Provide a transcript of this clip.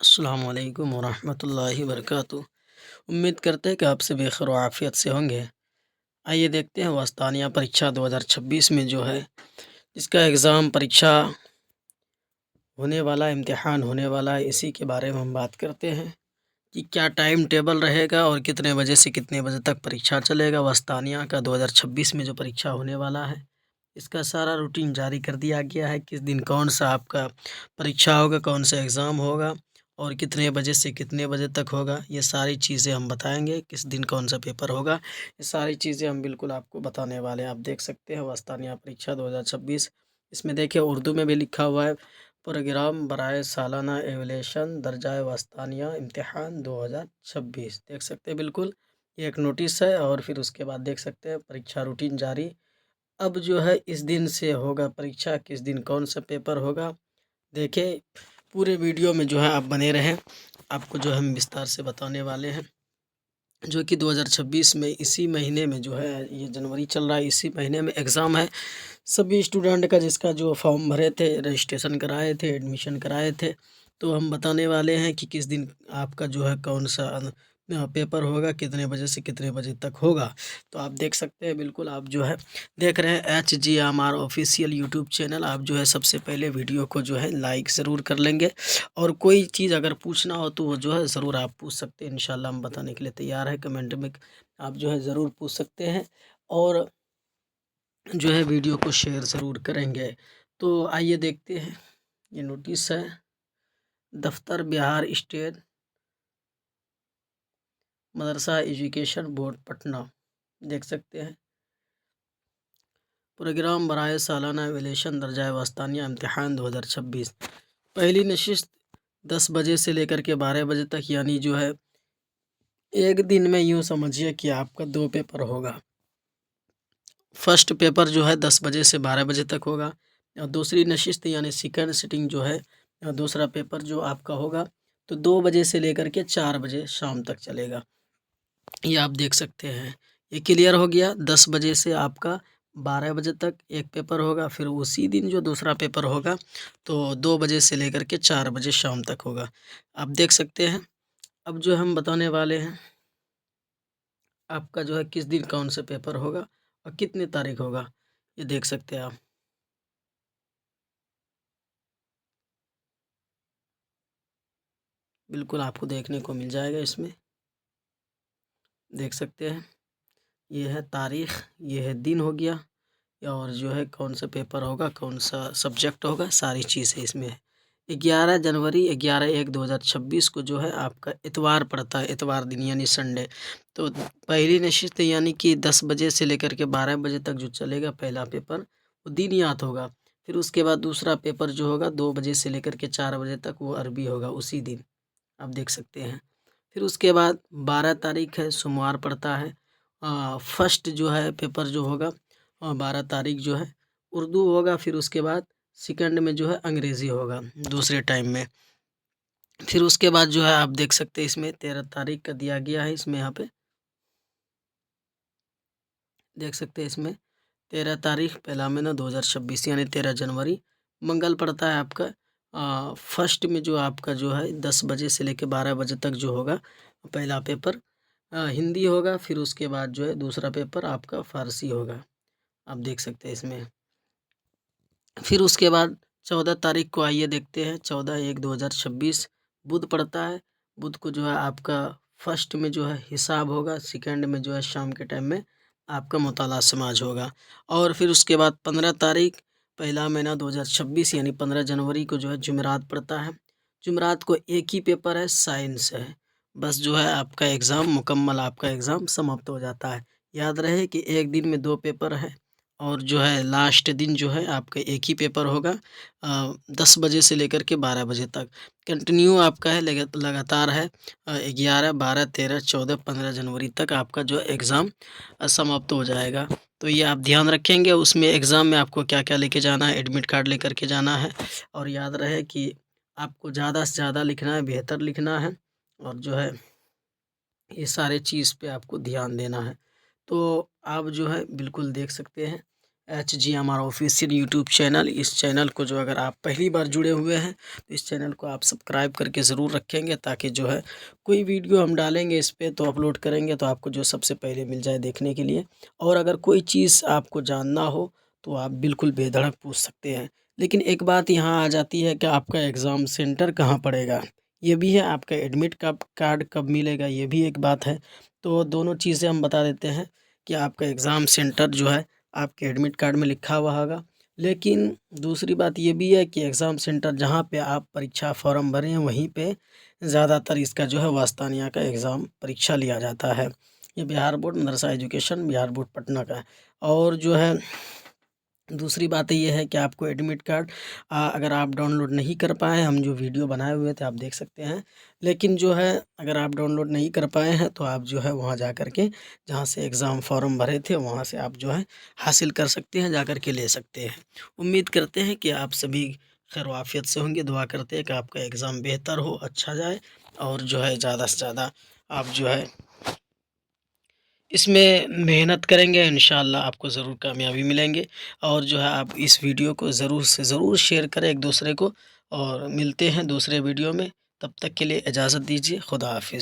अस्सलामु अलैकुम वरहमतुल्लाहि वबरकातुहू। उम्मीद करते हैं कि आप सभी खैर व आफियत से होंगे। आइए देखते हैं वस्तानिया परीक्षा 2026 में जो है इसका एग्ज़ाम परीक्षा होने वाला, इम्तिहान होने वाला है, इसी के बारे में हम बात करते हैं कि क्या टाइम टेबल रहेगा और कितने बजे से कितने बजे तक परीक्षा चलेगा। वस्तानिया का 2026 में जो परीक्षा होने वाला है इसका सारा रूटीन जारी कर दिया गया है। किस दिन कौन सा आपका परीक्षा होगा, कौन सा एग्ज़ाम होगा और कितने बजे से कितने बजे तक होगा, ये सारी चीज़ें हम बताएंगे। किस दिन कौन सा पेपर होगा, ये सारी चीज़ें हम बिल्कुल आपको बताने वाले हैं। आप देख सकते हैं वस्तानिया परीक्षा 2026, इसमें देखिए उर्दू में भी लिखा हुआ है प्रोग्राम बराए सालाना एवलेशन दर्जाए वस्तानिया इम्तिहान 2026। देख सकते हैं बिल्कुल ये एक नोटिस है। और फिर उसके बाद देख सकते हैं परीक्षा रूटीन जारी। अब जो है इस दिन से होगा परीक्षा, किस दिन कौन सा पेपर होगा, देखिए पूरे वीडियो में जो है आप बने रहें। आपको जो हम विस्तार से बताने वाले हैं जो कि 2026 में इसी महीने में जो है, ये जनवरी चल रहा है, इसी महीने में एग्ज़ाम है। सभी स्टूडेंट का जिसका जो फॉर्म भरे थे, रजिस्ट्रेशन कराए थे, एडमिशन कराए थे, तो हम बताने वाले हैं कि किस दिन आपका जो है कौन सा पेपर होगा, कितने बजे से कितने बजे तक होगा। तो आप देख सकते हैं बिल्कुल, आप जो है देख रहे हैं HGMR ऑफिशियल यूट्यूब चैनल। आप जो है सबसे पहले वीडियो को जो है लाइक ज़रूर कर लेंगे और कोई चीज़ अगर पूछना हो तो वो जो है ज़रूर आप पूछ सकते हैं। इंशाल्लाह हम बताने के लिए तैयार है। कमेंट में आप जो है ज़रूर पूछ सकते हैं और जो है वीडियो को शेयर ज़रूर करेंगे। तो आइए देखते हैं, ये नोटिस है दफ्तर बिहार स्टेट मदरसा एजुकेशन बोर्ड पटना। देख सकते हैं प्रोग्राम बराए सालाना एवलेशन दर्जाए वस्तानिया इम्तिहान 2026। पहली नशिस्त 10 बजे से लेकर के 12 बजे तक, यानी जो है एक दिन में यूँ समझिए कि आपका 2 पेपर होगा। फर्स्ट पेपर जो है 10 बजे से 12 बजे तक होगा और दूसरी नशिस्त यानी सेकंड सिटिंग जो है, दूसरा पेपर जो आपका होगा तो 2 बजे से लेकर के 4 बजे शाम तक चलेगा। ये आप देख सकते हैं, ये क्लियर हो गया। 10 बजे से आपका 12 बजे तक एक पेपर होगा, फिर उसी दिन जो दूसरा पेपर होगा तो 2 बजे से लेकर के 4 बजे शाम तक होगा। आप देख सकते हैं। अब जो हम बताने वाले हैं आपका जो है किस दिन कौन सा पेपर होगा और कितनी तारीख होगा, ये देख सकते हैं आप। बिल्कुल आपको देखने को मिल जाएगा, इसमें देख सकते हैं। ये है तारीख़, ये है दिन हो गया और जो है कौन सा पेपर होगा, कौन सा सब्जेक्ट होगा, सारी चीज़ें इसमें है। 11 जनवरी 11/1/2026 को जो है आपका इतवार पड़ता है, इतवार दिन यानी संडे। तो पहली नशिस्त यानी कि 10 बजे से लेकर के 12 बजे तक जो चलेगा पहला पेपर, वो दिन याद होगा। फिर उसके बाद दूसरा पेपर जो होगा 2 बजे से लेकर के 4 बजे तक, वो अरबी होगा उसी दिन। आप देख सकते हैं। फिर उसके बाद 12 तारीख है, सोमवार पड़ता है। फर्स्ट जो है पेपर जो होगा 12 तारीख जो है उर्दू होगा। फिर उसके बाद सेकंड में जो है अंग्रेज़ी होगा दूसरे टाइम में। फिर उसके बाद जो है आप देख सकते हैं इसमें 13 तारीख का दिया गया है, इसमें यहाँ पे देख सकते हैं। इसमें 13 तारीख पहला महीना 2026 यानी 13 जनवरी मंगल पड़ता है आपका। फर्स्ट में जो आपका जो है 10 बजे से लेकर 12 बजे तक जो होगा पहला पेपर हिंदी होगा। फिर उसके बाद जो है दूसरा पेपर आपका फ़ारसी होगा। आप देख सकते हैं इसमें। फिर उसके बाद 14 तारीख को आइए देखते हैं, 14/1/2026 बुध पड़ता है। बुध को जो है आपका फर्स्ट में जो है हिसाब होगा, सेकंड में जो है शाम के टाइम में आपका मुताला समाज होगा। और फिर उसके बाद 15 तारीख पहला महीना 2026 यानी 15 जनवरी को जो है जुमेरात पड़ता है। जुमेरात को एक ही पेपर है, साइंस है। बस जो है आपका एग्ज़ाम मुकम्मल, आपका एग्ज़ाम समाप्त हो जाता है। याद रहे कि एक दिन में 2 पेपर है और जो है लास्ट दिन जो है आपका एक ही पेपर होगा 10 बजे से लेकर के 12 बजे तक। कंटिन्यू आपका है, लगातार है 11, 12, 13, 14, 15 जनवरी तक आपका जो एग्ज़ाम समाप्त हो जाएगा। तो ये आप ध्यान रखेंगे। उसमें एग्ज़ाम में आपको क्या-क्या लेके जाना है, एडमिट कार्ड लेकर के जाना है। और याद रहे कि आपको ज़्यादा से ज़्यादा लिखना है, बेहतर लिखना है और जो है ये सारे चीज़ पे आपको ध्यान देना है। तो आप जो है बिल्कुल देख सकते हैं, HGMR ऑफिशियल यूट्यूब चैनल। इस चैनल को जो अगर आप पहली बार जुड़े हुए हैं तो इस चैनल को आप सब्सक्राइब करके ज़रूर रखेंगे, ताकि जो है कोई वीडियो हम डालेंगे इस पे तो अपलोड करेंगे तो आपको जो सबसे पहले मिल जाए देखने के लिए। और अगर कोई चीज़ आपको जानना हो तो आप बिल्कुल बेधड़क पूछ सकते हैं। लेकिन एक बात यहाँ आ जाती है कि आपका एग्ज़ाम सेंटर कहाँ पड़ेगा, ये भी है। आपका एडमिट कार्ड कब मिलेगा, ये भी एक बात है। तो दोनों चीज़ें हम बता देते हैं कि आपका एग्ज़ाम सेंटर जो है आपके एडमिट कार्ड में लिखा हुआ होगा। लेकिन दूसरी बात ये भी है कि एग्ज़ाम सेंटर जहाँ पे आप परीक्षा फॉर्म भरे हैं वहीं पे ज़्यादातर इसका जो है वास्तानिया का एग्ज़ाम परीक्षा लिया जाता है। ये बिहार बोर्ड मदरसा एजुकेशन बिहार बोर्ड पटना का है। और जो है दूसरी बात ये है कि आपको एडमिट कार्ड अगर आप डाउनलोड नहीं कर पाए, हम जो वीडियो बनाए हुए थे आप देख सकते हैं। लेकिन जो है अगर आप डाउनलोड नहीं कर पाए हैं तो आप जो है वहाँ जा कर के जहाँ से एग्ज़ाम फॉर्म भरे थे वहाँ से आप जो है हासिल कर सकते हैं, जा कर के ले सकते हैं। उम्मीद करते हैं कि आप सभी खैर आफियत से होंगे। दुआ करते हैं कि आपका एग्ज़ाम बेहतर हो, अच्छा जाए और जो है ज़्यादा से ज़्यादा आप जो है इसमें मेहनत करेंगे, इंशाअल्लाह आपको ज़रूर कामयाबी मिलेंगे। और जो है आप इस वीडियो को ज़रूर से ज़रूर शेयर करें एक दूसरे को। और मिलते हैं दूसरे वीडियो में, तब तक के लिए इजाज़त दीजिए। खुदा हाफिज़।